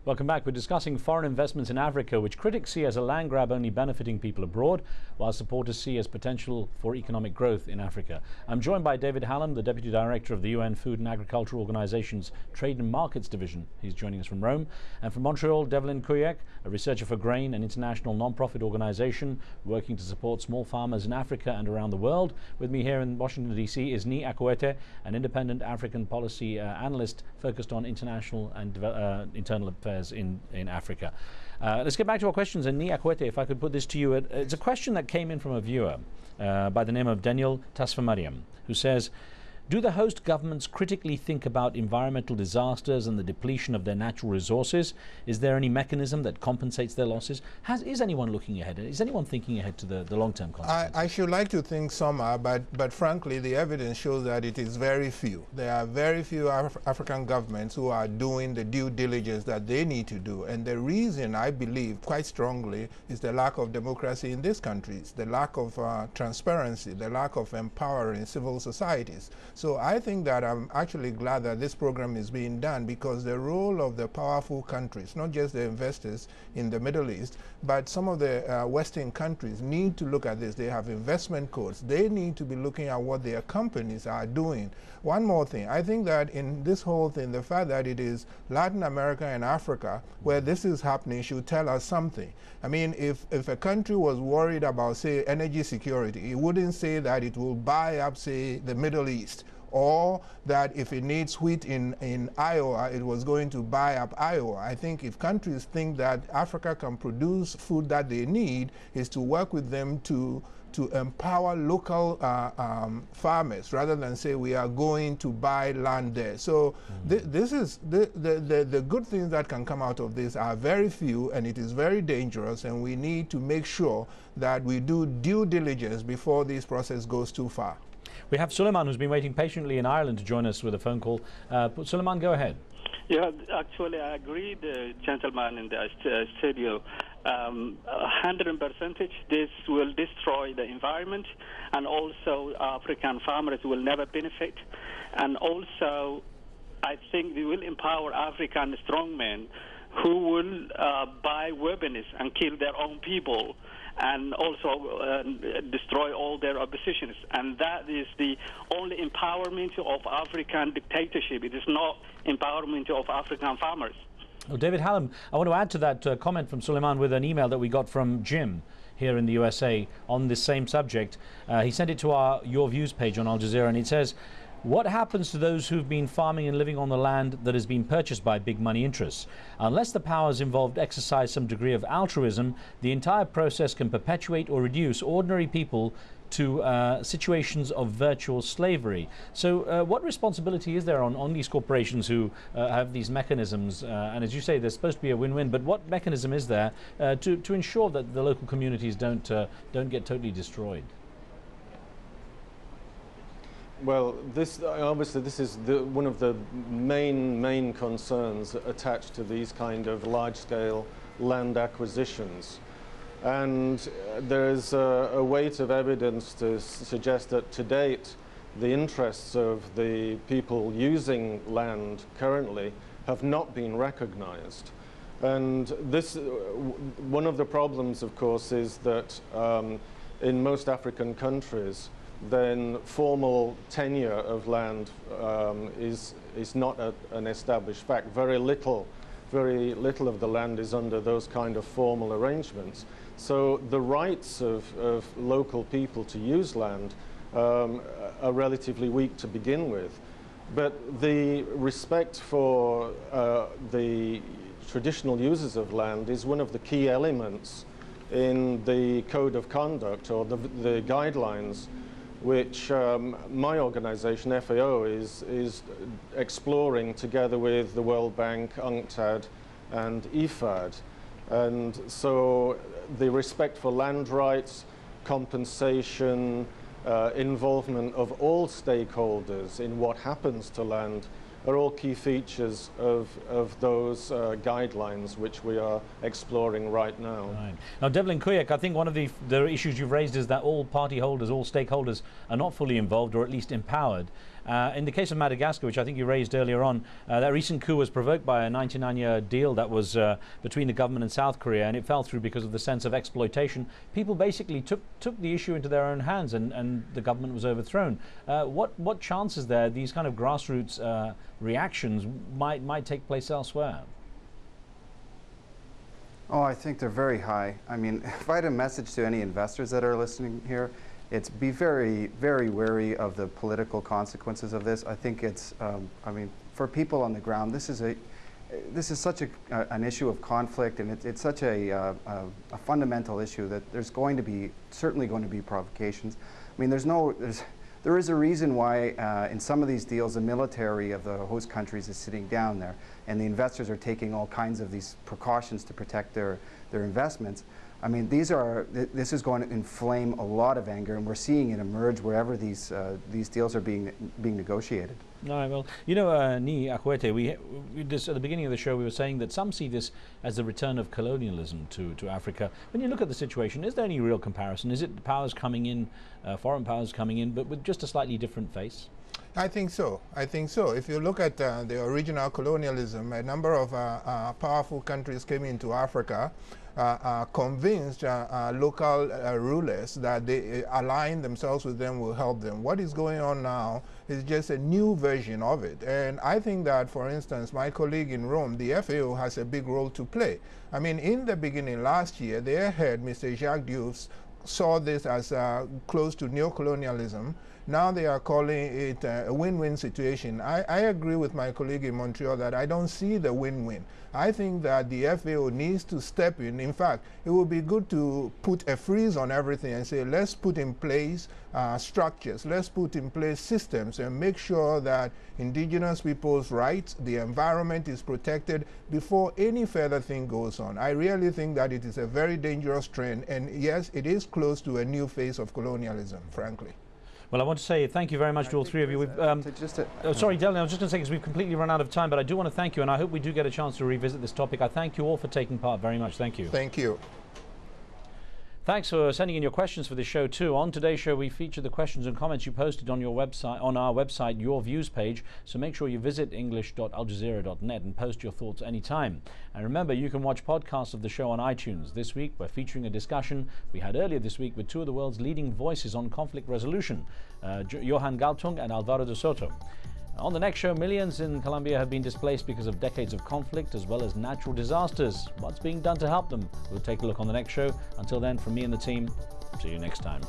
Welcome back. We're discussing foreign investments in Africa, which critics see as a land grab only benefiting people abroad, while supporters see as potential for economic growth in Africa. I'm joined by David Hallam, the Deputy Director of the UN Food and Agriculture Organization's Trade and Markets Division. He's joining us from Rome. And from Montreal, Devlin Kuyek, a researcher for GRAIN, an international non-profit organization working to support small farmers in Africa and around the world. With me here in Washington, D.C. is Ni Akwete, an independent African policy analyst focused on international and internal affairs in Africa. Let's get back to our questions. And Ni Akwete, if I could put this to you, it's a question that came in from a viewer by the name of Daniel Tasfamariam, who says, do the host governments critically think about environmental disasters and the depletion of their natural resources? Is there any mechanism that compensates their losses? Is anyone looking ahead? Is anyone thinking ahead to the long-term consequences? I should like to think some are, but frankly, the evidence shows that it is very few. There are very few African governments who are doing the due diligence that they need to do. And the reason, I believe, quite strongly, is the lack of democracy in these countries, the lack of transparency, the lack of empowering civil societies. So I think that I'm actually glad that this program is being done, because the role of the powerful countries, not just the investors in the Middle East, but some of the Western countries need to look at this. They have investment codes. They need to be looking at what their companies are doing. One more thing, I think that in this whole thing, the fact that it is Latin America and Africa where this is happening should tell us something. I mean, if a country was worried about, say, energy security, it wouldn't say that it will buy up, say, the Middle East, or that if it needs wheat in Iowa, it was going to buy up Iowa. I think if countries think that Africa can produce food that they need, is to work with them to empower local farmers, rather than say we are going to buy land there. So this is the good things that can come out of this are very few, and it is very dangerous, and we need to make sure that we do due diligence before this process goes too far. We have Suleiman, who's been waiting patiently in Ireland to join us with a phone call. Suleiman, go ahead. Yeah, actually, I agree with the gentleman in the studio. 100%, this will destroy the environment, and also African farmers will never benefit. And also, I think we will empower African strongmen who will buy weapons and kill their own people, and also destroy all their oppositions. And that is the only empowerment of African dictatorship. It is not empowerment of African farmers. Oh, David Hallam, I want to add to that comment from Suleiman with an email that we got from Jim here in the USA on this same subject. He sent it to our Your Views page on Al Jazeera, and it says, what happens to those who've been farming and living on the land that has been purchased by big money interests? Unless the powers involved exercise some degree of altruism, the entire process can perpetuate or reduce ordinary people to situations of virtual slavery. So what responsibility is there on these corporations who have these mechanisms? And as you say, there's supposed to be a win-win, but what mechanism is there to ensure that the local communities don't get totally destroyed? Well, obviously this is one of the main concerns attached to these kind of large-scale land acquisitions. And there is a weight of evidence to suggest that to date, the interests of the people using land currently have not been recognized. And this, one of the problems, of course, is that in most African countries, then formal tenure of land is not an established fact. Very little of the land is under those kind of formal arrangements. So the rights of local people to use land are relatively weak to begin with. But the respect for the traditional users of land is one of the key elements in the code of conduct, or the guidelines, which my organization, FAO, is exploring together with the World Bank, UNCTAD, and IFAD. And so the respect for land rights, compensation, involvement of all stakeholders in what happens to land are all key features of those guidelines which we are exploring right now. Right. Now, Devlin Kuyek, I think one of the issues you've raised is that all party holders, all stakeholders are not fully involved or at least empowered. In the case of Madagascar, which I think you raised earlier on, that recent coup was provoked by a 99-year deal that was between the government and South Korea, and it fell through because of the sense of exploitation. People basically took the issue into their own hands, and the government was overthrown. What chances there these kind of grassroots reactions might take place elsewhere? Oh, I think they're very high. I mean, if I had a message to any investors that are listening here, it's be very, very wary of the political consequences of this. I think it's, I mean, for people on the ground, this is such an issue of conflict, and it's such a fundamental issue that there's certainly going to be provocations. I mean, there is a reason why in some of these deals the military of the host countries is sitting down there, and the investors are taking all kinds of these precautions to protect their investments. I mean, this is going to inflame a lot of anger, and we're seeing it emerge wherever these deals are being negotiated. All right, well, you know, Ni Akwete, we at the beginning of the show we were saying that some see this as the return of colonialism to Africa. When you look at the situation, is there any real comparison? Is it powers coming in, foreign powers coming in, but with just a slightly different face? I think so. I think so. If you look at the original colonialism, a number of powerful countries came into Africa, convinced local rulers that they align themselves with them will help them. What is going on now is just a new version of it. And I think that, for instance, my colleague in Rome, the FAO, has a big role to play. I mean, in the beginning last year, their head, Mr. Jacques Diouf, saw this as close to neocolonialism. Now they are calling it a win-win situation. I agree with my colleague in Montreal that I don't see the win-win. I think that the FAO needs to step in. In fact, it would be good to put a freeze on everything and say, let's put in place structures, let's put in place systems and make sure that indigenous people's rights, the environment is protected before any further thing goes on. I really think that it is a very dangerous trend, and yes, it is close to a new phase of colonialism, frankly. Well, I want to say thank you very much to all three of you. Sorry, Dylan, I was just going to say, because we've completely run out of time, but I do want to thank you, and I hope we do get a chance to revisit this topic. I thank you all for taking part very much. Thank you. Thank you. Thanks for sending in your questions for this show too. On today's show, we featured the questions and comments you posted on your website, on our website, Your Views page. So make sure you visit english.aljazeera.net and post your thoughts anytime. And remember, you can watch podcasts of the show on iTunes. This week, we're featuring a discussion we had earlier this week with two of the world's leading voices on conflict resolution, Johan Galtung and Alvaro de Soto. On the next show, millions in Colombia have been displaced because of decades of conflict as well as natural disasters. What's being done to help them? We'll take a look on the next show. Until then, from me and the team, see you next time.